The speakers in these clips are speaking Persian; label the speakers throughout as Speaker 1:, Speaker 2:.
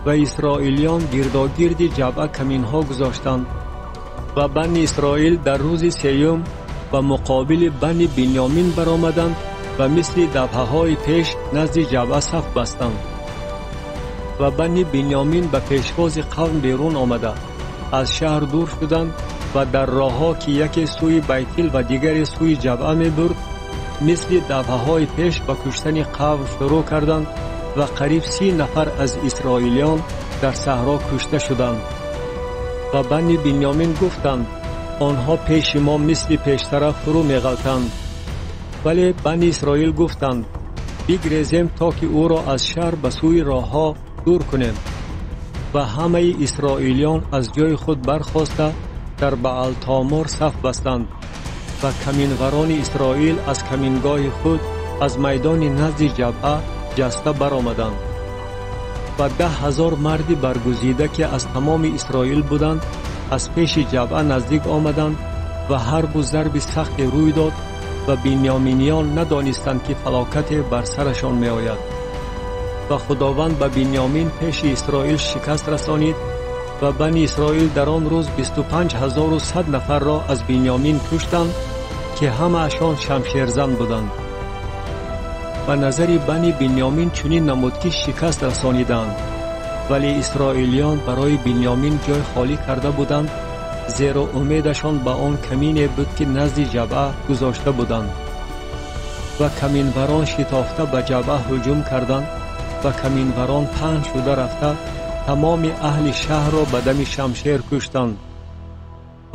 Speaker 1: و اسرائیلیان گرداگرد جبعه کمینها گذاشتند و بنی اسرائیل در روز سیوم و مقابل بنی بنیامین برآمدند و مثل دفعه‌های پیش نزد جبعه صف بستند و بنی بنیامین به پیشواز قوم بیرون آمده از شهر دور شدند و در راهها که یکی سوی بیتیل و دیگری سوی جبعه می برد مثل دفعه‌های پیش به کشتن قوم شروع کردند و قریب 30 نفر از اسرائیلیان در صحرا کشته شدند و بنی بنیامین گفتند آنها پیش ما مثل پیشتر فرو می غلطند. ولی بنی اسرائیل گفتند بگریزیم تا که او را از شهر به سوی راهها دور کنیم و همه اسرائیلیان از جای خود برخاسته در بعل تامور صف بستند و کمینوران اسرائیل از کمینگاه خود از میدان نزد جبعه جسته برآمدند و 10,000 مرد برگزیده که از تمام اسرائیل بودند از پیش جبعه نزدیک آمدند و حرب و ضرب سخت روی داد و بنیامینیان ندانستند که فلاکت بر سرشان می آید و خداوند به بنیامین پیش اسرائیل شکست رسانید و بنی اسرائیل در آن روز 25,100 نفر را از بنیامین کشتند که همه اشان شمشیرزن بودند و نظر بنی بنیامین چنین نمود که شکست رسانیدند ولی اسرائیلیان برای بنیامین جای خالی کرده بودند زیرا امیدشان به آن کمینی بود که نزد جبعه گذاشته بودند و کمینوران شتافته به جبعه هجوم کردند و کمینوران پهن شده رفته تمام اهل شهر را به دم شمشیر کشتند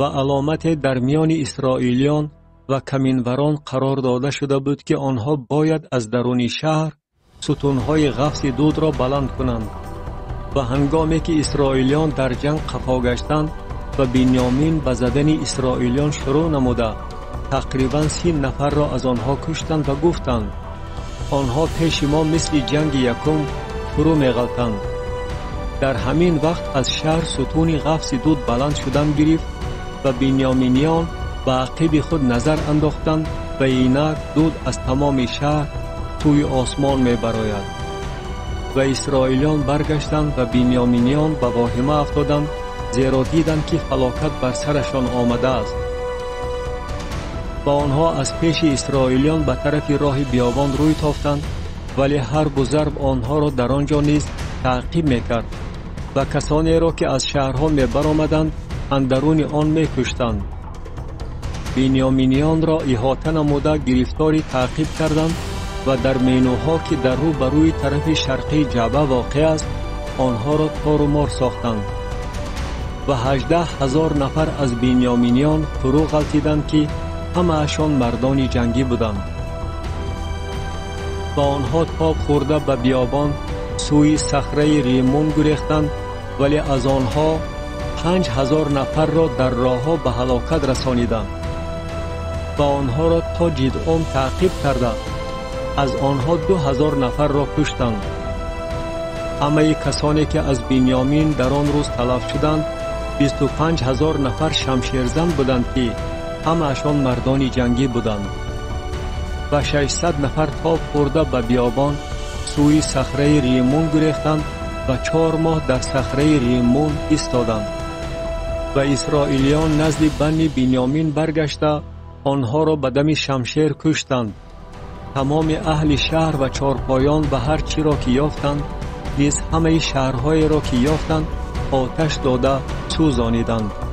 Speaker 1: و علامت در میان اسرائیلیان و کمینوران قرار داده شده بود که آنها باید از درون شهر ستونهای قفس دود را بلند کنند و هنگامی که اسرائیلیان در جنگ خفا گشتند و بنیامین به زدن اسرائیلیان شروع نموده تقریبا 30 نفر را از آنها کشتند و گفتند آنها پیش ما مثل جنگ یکم فرو می غلطند. در همین وقت از شهر ستون قفس دود بلند شدن گرفت و بنیامینیان به عقب خود نظر انداختند و اینک دود از تمام شهر توی آسمان می براید و اسرائیلیان برگشتند و بنیامینیان به واهمه افتادند زیرا دیدند که فلاکت بر سرشان آمده است و آنها از پیش اسرائیلیان به طرف راه بیابان روی تافتند ولی حرب و ضرب آنها را در آنجا نیز تعقیب میکرد و کسانی را که از شهرها می برآمدند اندرون آن می کشتند. بنیامینیان را احاطه نموده گرفتاری تعقیب کردند و در مینوها که در رو بروی طرف شرقی جبعه واقع است آنها را تار و مار ساختند و 18,000 نفر از بنیامینیان فرو غلطیدند که همه اشان مردان جنگی بودند و آنها تاب خورده به بیابان سوی صخره ریمون گریختند ولی از آنها 5,000 نفر را در راهها به هلاکت رسانیدند و آنها را تا جدعم تعقیب کرده از آنها 2,000 نفر را کشتند. همه کسانی که از بنیامین در آن روز تلف شدند 25,000 نفر شمشیرزن بودند که همه اشان مردان جنگی بودند و 600 نفر تاب خورده به بیابان سوی صخره ریمون گریختند و 4 ماه در صخره ریمون ایستادند و اسرائیلیان نزد بنی بنیامین برگشته آنها را به دم شمشیر کشتند. تمام اهل شهر و چارپایان به هر چی را که یافتند نیز همه شهرهای را که یافتند آتش داده سوزانیدند.